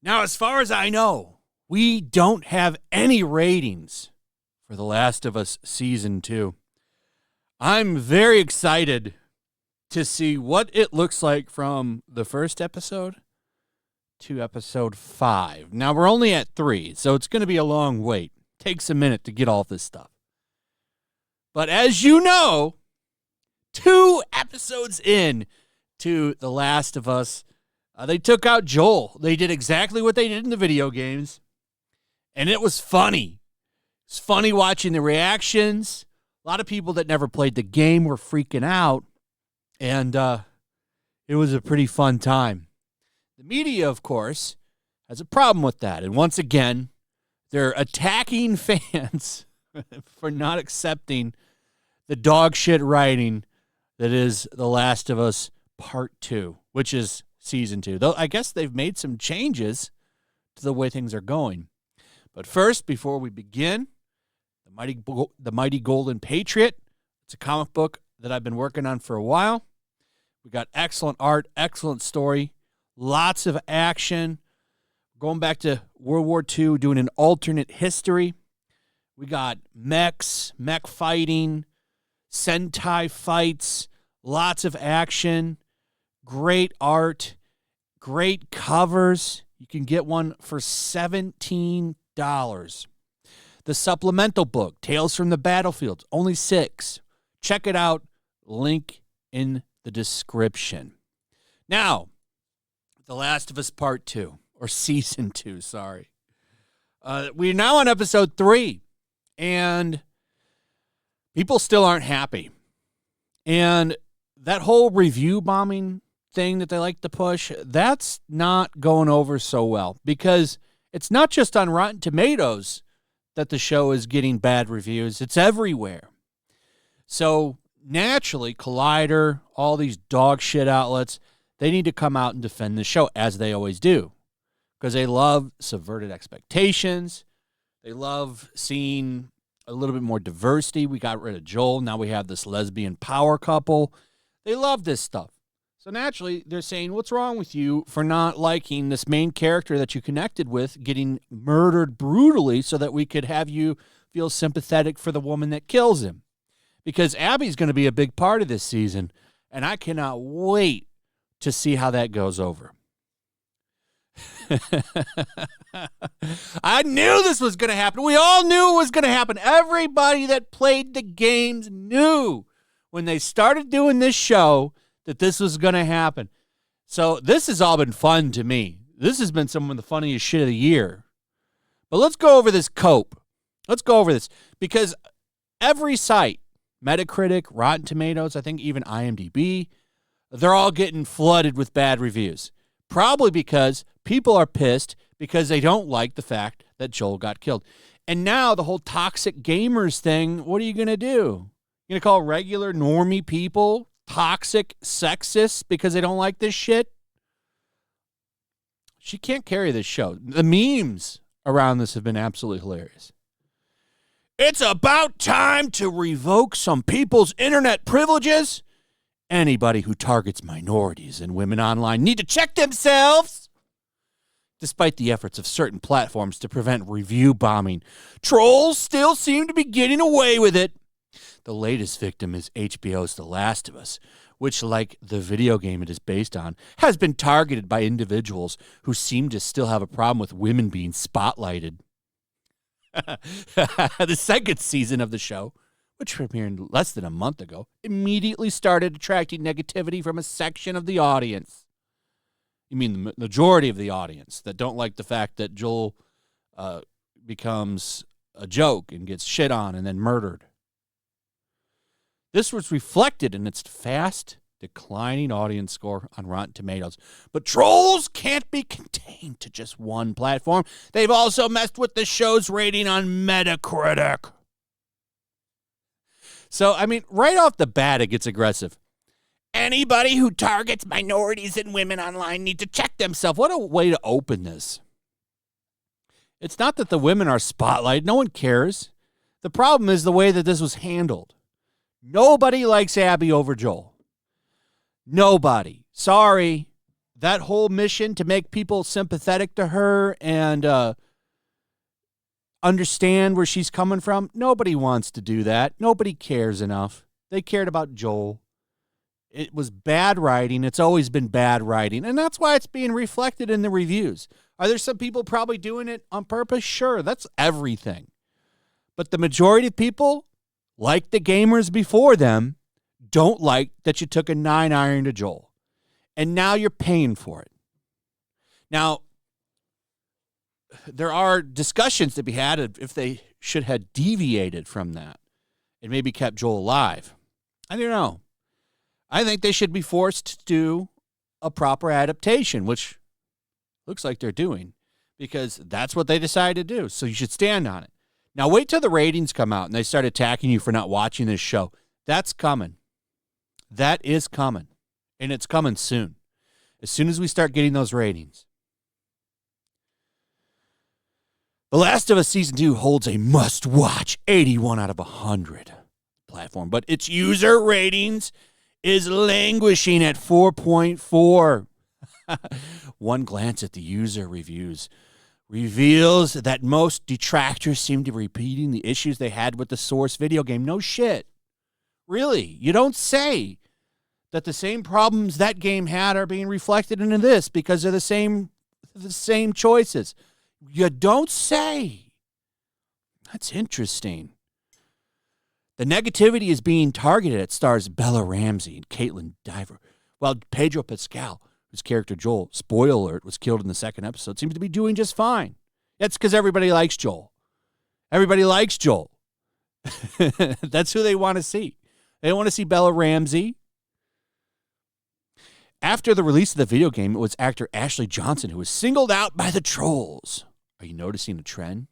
Now, as far as I know, we don't have any ratings for The Last of Us Season 2. I'm very excited to see what it looks like from the first episode to episode 5. Now, we're only at 3, so it's going to be a long wait. Takes a minute to get all this stuff. But as you know, 2 episodes in to The Last of Us, they took out Joel. They did exactly what they did in the video games, and it was funny. It's funny watching the reactions. A lot of people that never played the game were freaking out, and it was a pretty fun time. The media, of course, has a problem with that, and once again, they're attacking fans for not accepting the dog shit writing that is The Last of Us Part 2, which is Season 2. Though I guess they've made some changes to the way things are going. But first, before we begin, The Mighty Golden Patriot. It's a comic book that I've been working on for a while. We got excellent art, excellent story, lots of action. Going back to World War II, doing an alternate history. We got mechs, mech fighting, Sentai fights, lots of action, great art, great covers. You can get one for $17. The supplemental book, Tales from the Battlefield, only $6. Check it out. Link in the description. Now, The Last of Us Part 2, or Season 2, sorry. We're now on episode 3, and people still aren't happy. And that whole review bombing thing that they like to push, that's not going over so well, because it's not just on Rotten Tomatoes that the show is getting bad reviews. It's everywhere. So naturally, Collider, all these dog shit outlets, they need to come out and defend the show, as they always do, because they love subverted expectations. They love seeing a little bit more diversity. We got rid of Joel. Now we have this lesbian power couple. They love this stuff. So naturally, they're saying, what's wrong with you for not liking this main character that you connected with getting murdered brutally so that we could have you feel sympathetic for the woman that kills him? Because Abby's going to be a big part of this season, and I cannot wait to see how that goes over. I knew this was going to happen. We all knew it was going to happen. Everybody that played the games knew when they started doing this show that this was going to happen. So this has all been fun to me. This has been some of the funniest shit of the year. But let's go over this cope. Let's go over this. Because every site, Metacritic, Rotten Tomatoes, I think even IMDb, they're all getting flooded with bad reviews. Probably because people are pissed because they don't like the fact that Joel got killed. And now the whole toxic gamers thing, what are you going to do? You're going to call regular normie people toxic sexists because they don't like this shit? She can't carry this show. The memes around this have been absolutely hilarious. It's about time to revoke some people's internet privileges. Anybody who targets minorities and women online need to check themselves. Despite the efforts of certain platforms to prevent review bombing, trolls still seem to be getting away with it. The latest victim is HBO's The Last of Us, which, like the video game it is based on, has been targeted by individuals who seem to still have a problem with women being spotlighted. The second season of the show, which premiered less than a month ago, immediately started attracting negativity from a section of the audience. You mean the majority of the audience that don't like the fact that Joel becomes a joke and gets shit on and then murdered. This was reflected in its fast declining audience score on Rotten Tomatoes. But trolls can't be contained to just one platform. They've also messed with the show's rating on Metacritic. So, I mean, right off the bat, it gets aggressive. Anybody who targets minorities and women online need to check themselves. What a way to open this. It's not that the women are spotlighted. No one cares. The problem is the way that this was handled. Nobody likes Abby over Joel. Nobody. Sorry. That whole mission to make people sympathetic to her and understand where she's coming from, nobody wants to do that. Nobody cares enough. They cared about Joel. It was bad writing. It's always been bad writing, and that's why it's being reflected in the reviews. Are there some people probably doing it on purpose? Sure, that's everything. But the majority of people, like the gamers before them, don't like that you took a 9-iron to Joel. And now you're paying for it. Now, there are discussions to be had if they should have deviated from that and maybe kept Joel alive. I don't know. I think they should be forced to do a proper adaptation, which looks like they're doing, because that's what they decided to do. So you should stand on it. Now, wait till the ratings come out and they start attacking you for not watching this show. That's coming. That is coming. And it's coming soon. As soon as we start getting those ratings. The Last of Us Season 2 holds a must-watch 81 out of 100 platform, but its user ratings is languishing at 4.4. One glance at the user reviews reveals that most detractors seem to be repeating the issues they had with the source video game. No shit. Really, you don't say that the same problems that game had are being reflected into this because they're the same choices. You don't say. That's interesting. The negativity is being targeted at stars Bella Ramsey and Caitlin Diver, while Pedro Pascal, whose character Joel, spoiler alert, was killed in the second episode, seems to be doing just fine. That's because everybody likes Joel. Everybody likes Joel. That's who they want to see. They want to see Bella Ramsey. After the release of the video game, it was actor Ashley Johnson who was singled out by the trolls. Are you noticing a trend?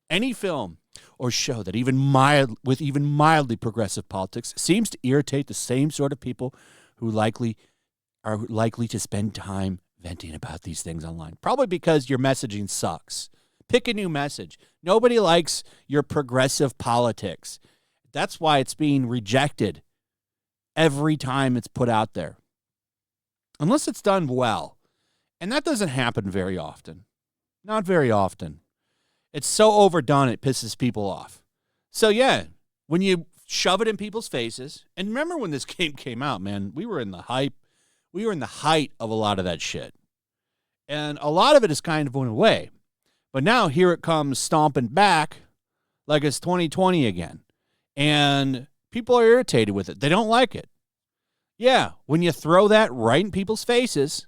Any film or show that even mildly progressive politics seems to irritate the same sort of people who are likely to spend time venting about these things online. Probably because your messaging sucks. Pick a new message. Nobody likes your progressive politics. That's why it's being rejected every time it's put out there. Unless it's done well. And that doesn't happen very often. Not very often. It's so overdone, it pisses people off. So, yeah, when you shove it in people's faces, and remember when this game came out, man, we were in the hype. We were in the height of a lot of that shit. And a lot of it is kind of went away. But now here it comes stomping back like it's 2020 again. And people are irritated with it. They don't like it. Yeah, when you throw that right in people's faces,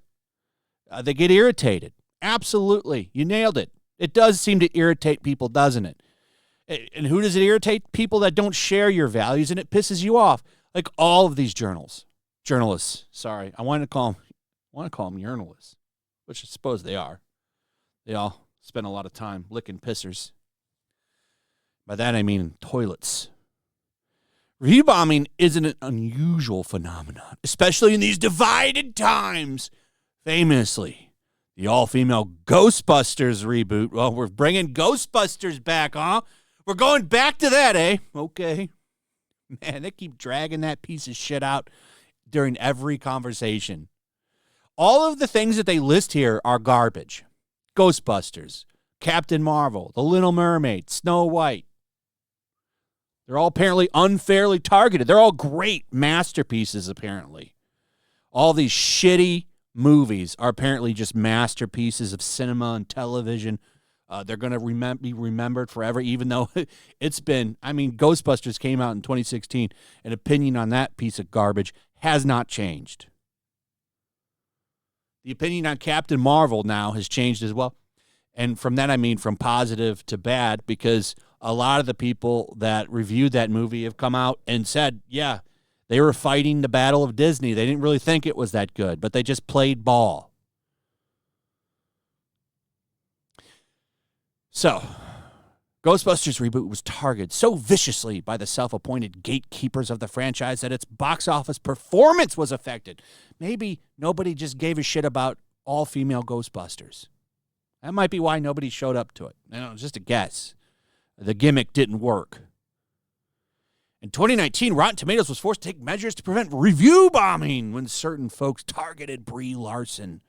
they get irritated. Absolutely. You nailed it. It does seem to irritate people, doesn't it? And who does it irritate? People that don't share your values, and it pisses you off. Like all of these journalists. Sorry, I want to call them journalists, which I suppose they are. They all spend a lot of time licking pissers. By that I mean toilets. Review bombing isn't an unusual phenomenon, especially in these divided times. Famously, the all-female Ghostbusters reboot. Well, we're bringing Ghostbusters back, huh? We're going back to that, eh? Okay. Man, they keep dragging that piece of shit out during every conversation. All of the things that they list here are garbage. Ghostbusters, Captain Marvel, The Little Mermaid, Snow White. They're all apparently unfairly targeted. They're all great masterpieces, apparently. All these shitty movies are apparently just masterpieces of cinema and television. They're going to be remembered forever, even though it's been, Ghostbusters came out in 2016. An opinion on that piece of garbage has not changed. The opinion on Captain Marvel now has changed as well. And from that, I mean from positive to bad, because a lot of the people that reviewed that movie have come out and said, yeah, they were fighting the battle of Disney. They didn't really think it was that good, but they just played ball. So, Ghostbusters reboot was targeted so viciously by the self-appointed gatekeepers of the franchise that its box office performance was affected. Maybe nobody just gave a shit about all-female Ghostbusters. That might be why nobody showed up to it. Just a guess. The gimmick didn't work. In 2019, Rotten Tomatoes was forced to take measures to prevent review bombing when certain folks targeted Brie Larson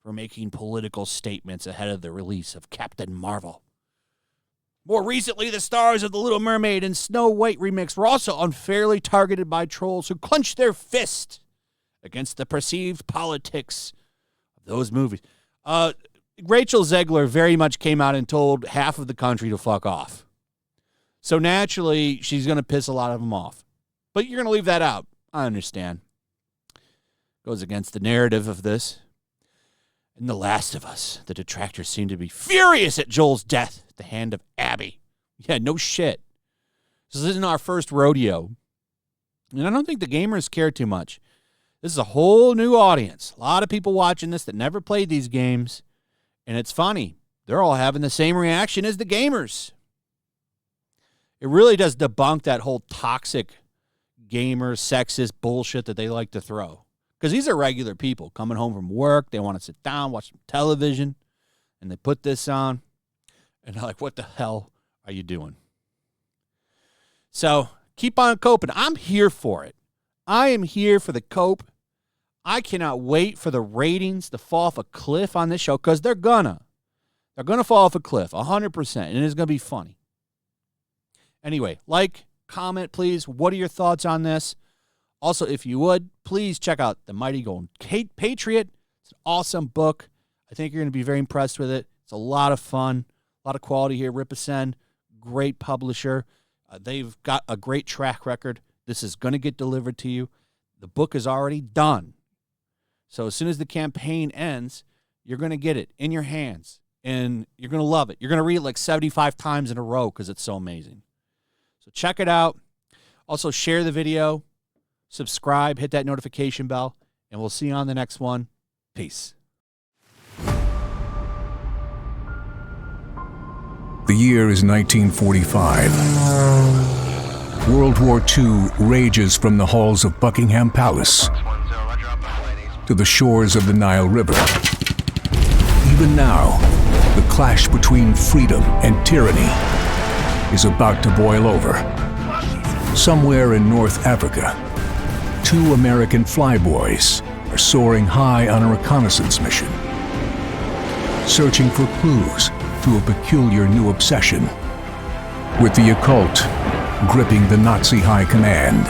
for making political statements ahead of the release of Captain Marvel. More recently, the stars of The Little Mermaid and Snow White remix were also unfairly targeted by trolls who clenched their fist against the perceived politics of those movies. Rachel Zegler very much came out and told half of the country to fuck off. So naturally, she's going to piss a lot of them off. But you're going to leave that out. I understand. Goes against the narrative of this. In The Last of Us, the detractors seem to be furious at Joel's death at the hand of Abby. Yeah, no shit. This isn't our first rodeo. And I don't think the gamers care too much. This is a whole new audience. A lot of people watching this that never played these games. And it's funny. They're all having the same reaction as the gamers. It really does debunk that whole toxic gamer, sexist bullshit that they like to throw. Because these are regular people coming home from work. They want to sit down, watch some television, and they put this on. And they're like, what the hell are you doing? So keep on coping. I'm here for it. I am here for the cope. I cannot wait for the ratings to fall off a cliff on this show because they're gonna. They're going to fall off a cliff, 100%, and it's going to be funny. Anyway, like, comment, please. What are your thoughts on this? Also, if you would, please check out The Mighty Golden Patriot. It's an awesome book. I think you're going to be very impressed with it. It's a lot of fun, a lot of quality here. Ripasend, great publisher. They've got a great track record. This is going to get delivered to you. The book is already done. So as soon as the campaign ends, you're going to get it in your hands, and you're going to love it. You're going to read it like 75 times in a row because it's so amazing. So check it out. Also, share the video, subscribe, hit that notification bell, and we'll see you on the next one. Peace. The year is 1945. World War II rages from the halls of Buckingham Palace to the shores of the Nile River. Even now, the clash between freedom and tyranny is about to boil over. Somewhere in North Africa, 2 American flyboys are soaring high on a reconnaissance mission, searching for clues to a peculiar new obsession with the occult gripping the Nazi high command.